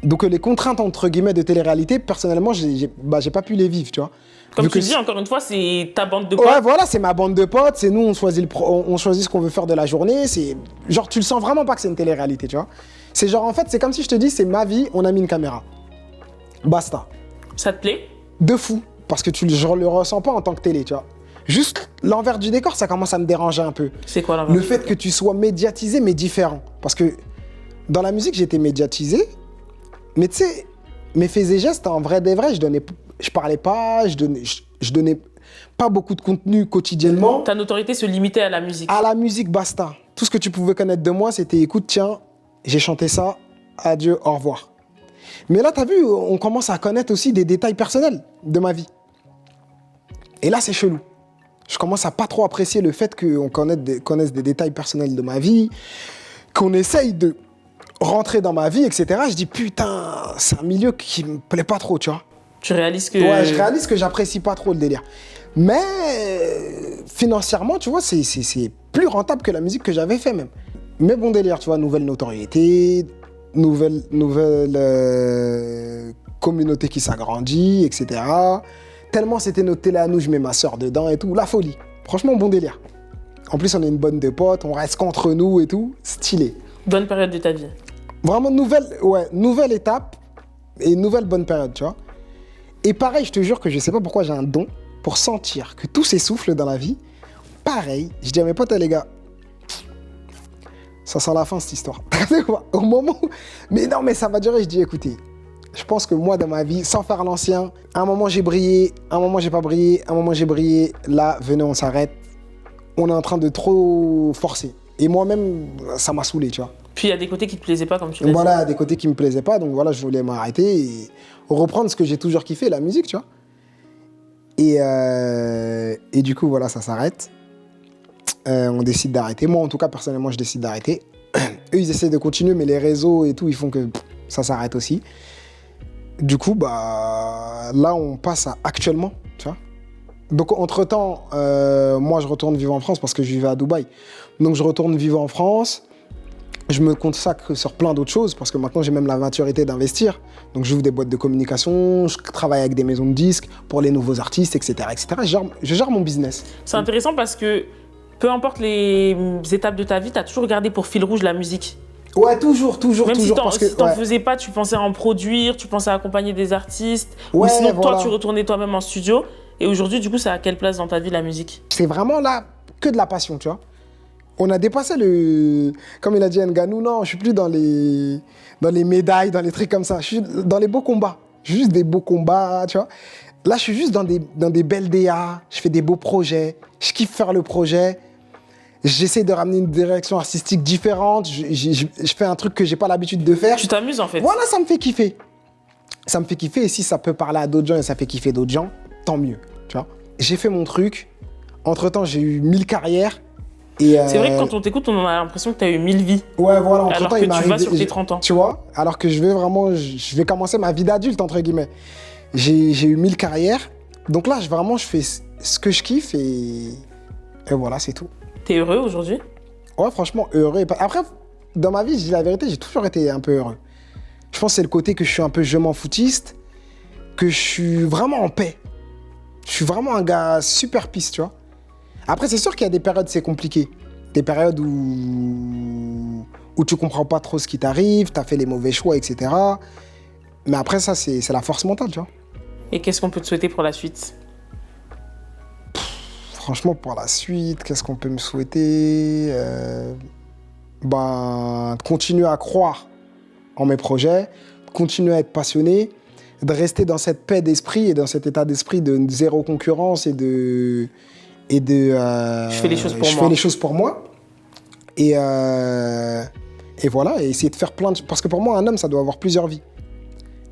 Speaker 1: Donc, les contraintes, entre guillemets, de télé-réalité, personnellement, j'ai pas pu les vivre, tu vois.
Speaker 2: Comme tu dis, encore une fois, c'est ta bande de potes.
Speaker 1: Ouais, voilà, c'est ma bande de potes. C'est nous, on choisit ce qu'on veut faire de la journée. C'est genre, tu le sens vraiment pas que c'est une télé-réalité, tu vois. C'est genre, en fait, c'est comme si je te dis, c'est ma vie, on a mis une caméra. Basta.
Speaker 2: Ça te plaît ?
Speaker 1: De fou. Parce que je le ressens pas en tant que télé, tu vois. Juste l'envers du décor, ça commence à me déranger un peu.
Speaker 2: C'est quoi l'envers ?
Speaker 1: Le fait que tu sois médiatisé, mais différent. Parce que dans la musique, j'étais médiatisé. Mais tu sais, mes faits et gestes, en vrai des vrais, je parlais pas, je donnais pas beaucoup de contenu quotidiennement.
Speaker 2: Ta notoriété se limitait à la musique.
Speaker 1: À la musique, basta. Tout ce que tu pouvais connaître de moi, c'était écoute, tiens, j'ai chanté ça, adieu, au revoir. Mais là, t'as vu, on commence à connaître aussi des détails personnels de ma vie. Et là, c'est chelou. Je commence à pas trop apprécier le fait qu'on connaisse des détails personnels de ma vie, qu'on essaye de rentrer dans ma vie, etc. Je dis, putain, c'est un milieu qui me plaît pas trop, tu vois.
Speaker 2: Tu réalises que...
Speaker 1: Ouais, je réalise que j'apprécie pas trop le délire. Mais financièrement, tu vois, c'est plus rentable que la musique que j'avais fait même. Mais bon délire, tu vois, nouvelle notoriété, nouvelle communauté qui s'agrandit, etc. Tellement c'était notre télé à nous, je mets ma soeur dedans et tout. La folie. Franchement, bon délire. En plus, on est une bonne de potes, on reste qu'entre nous et tout. Stylé.
Speaker 2: Bonne période de ta vie.
Speaker 1: Vraiment nouvelle étape et nouvelle bonne période, tu vois. Et pareil, je te jure que je sais pas pourquoi j'ai un don pour sentir que tout s'essouffle dans la vie. Pareil, je dis à mes potes, les gars, ça sent la fin cette histoire. Au moment où... Mais non, mais ça va durer, je dis, écoutez, je pense que moi, dans ma vie, sans faire l'ancien, à un moment j'ai brillé, à un moment j'ai pas brillé, à un moment j'ai brillé. Là, venez, on s'arrête. On est en train de trop forcer. Et moi-même, ça m'a saoulé, tu vois.
Speaker 2: Puis il y a des côtés qui te plaisaient pas, comme tu l'as dit.
Speaker 1: Voilà, des côtés qui me plaisaient pas, donc voilà, je voulais m'arrêter et reprendre ce que j'ai toujours kiffé, la musique, tu vois. Et du coup, voilà, ça s'arrête. On décide d'arrêter. Moi, en tout cas, personnellement, je décide d'arrêter. Eux, ils essaient de continuer, mais les réseaux et tout, ils font que ça s'arrête aussi. Du coup, bah, là, on passe à actuellement, tu vois. Donc, entre-temps, moi, je retourne vivre en France parce que je vivais à Dubaï. Donc, je retourne vivre en France. Je me consacre sur plein d'autres choses parce que maintenant, j'ai même la maturité d'investir. Donc, j'ouvre des boîtes de communication, je travaille avec des maisons de disques pour les nouveaux artistes, etc., etc. Je gère mon business.
Speaker 2: C'est intéressant parce que peu importe les étapes de ta vie, tu as toujours gardé pour fil rouge la musique.
Speaker 1: Ouais, toujours.
Speaker 2: Même si
Speaker 1: parce que,
Speaker 2: t'en faisais pas, tu pensais en produire, tu pensais accompagner des artistes.
Speaker 1: Ouais,
Speaker 2: ou sinon,
Speaker 1: voilà.
Speaker 2: toi, tu retournais toi-même en studio. Et aujourd'hui, du coup, ça a quelle place dans ta vie, la musique?
Speaker 1: C'est vraiment là que de la passion, tu vois. On a dépassé le... Comme il a dit Nganou, non, je suis plus dans les médailles, dans les trucs comme ça. Je suis dans les beaux combats. Juste des beaux combats, tu vois. Là, je suis juste dans des belles DA. Je fais des beaux projets. Je kiffe faire le projet. J'essaie de ramener une direction artistique différente. Je fais un truc que j'ai pas l'habitude de faire.
Speaker 2: Tu t'amuses, en fait.
Speaker 1: Voilà, ça me fait kiffer. Ça me fait kiffer. Et si ça peut parler à d'autres gens et ça fait kiffer d'autres gens, tant mieux, tu vois. J'ai fait mon truc. Entre-temps, j'ai eu 1000 carrières.
Speaker 2: C'est vrai que quand on t'écoute, on a l'impression que tu as eu 1000 vies.
Speaker 1: Ouais, voilà,
Speaker 2: alors
Speaker 1: entre-temps,
Speaker 2: que
Speaker 1: il m'arrive...
Speaker 2: tu vas sur tes 30 ans.
Speaker 1: Tu vois, alors que je vais commencer ma vie d'adulte, entre guillemets. J'ai eu 1000 carrières. Donc là, je fais ce que je kiffe et voilà, c'est tout.
Speaker 2: T'es heureux aujourd'hui?
Speaker 1: Ouais, franchement, heureux. Après, dans ma vie, je dis la vérité, j'ai toujours été un peu heureux. Je pense que c'est le côté que je suis un peu je m'en foutiste, que je suis vraiment en paix. Je suis vraiment un gars super peace, tu vois. Après, c'est sûr qu'il y a des périodes, c'est compliqué. Des périodes où tu comprends pas trop ce qui t'arrive, t'as fait les mauvais choix, etc. Mais après, ça, c'est la force mentale, tu vois. Et
Speaker 2: qu'est-ce qu'on peut te souhaiter pour la suite?
Speaker 1: Franchement, pour la suite, qu'est-ce qu'on peut me souhaiter? Continuer à croire en mes projets, continuer à être passionné, de rester dans cette paix d'esprit et dans cet état d'esprit de zéro concurrence je fais les choses pour moi. Et voilà, et essayer de faire plein de... Parce que pour moi, un homme, ça doit avoir plusieurs vies.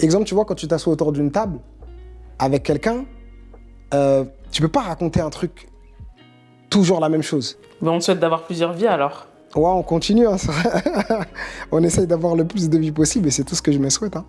Speaker 1: Exemple, tu vois, quand tu t'assois autour d'une table avec quelqu'un, tu peux pas raconter un truc toujours la même chose.
Speaker 2: On te souhaite d'avoir plusieurs vies alors.
Speaker 1: Ouais, on continue. Hein, on essaye d'avoir le plus de vies possible et c'est tout ce que je me souhaite. Hein.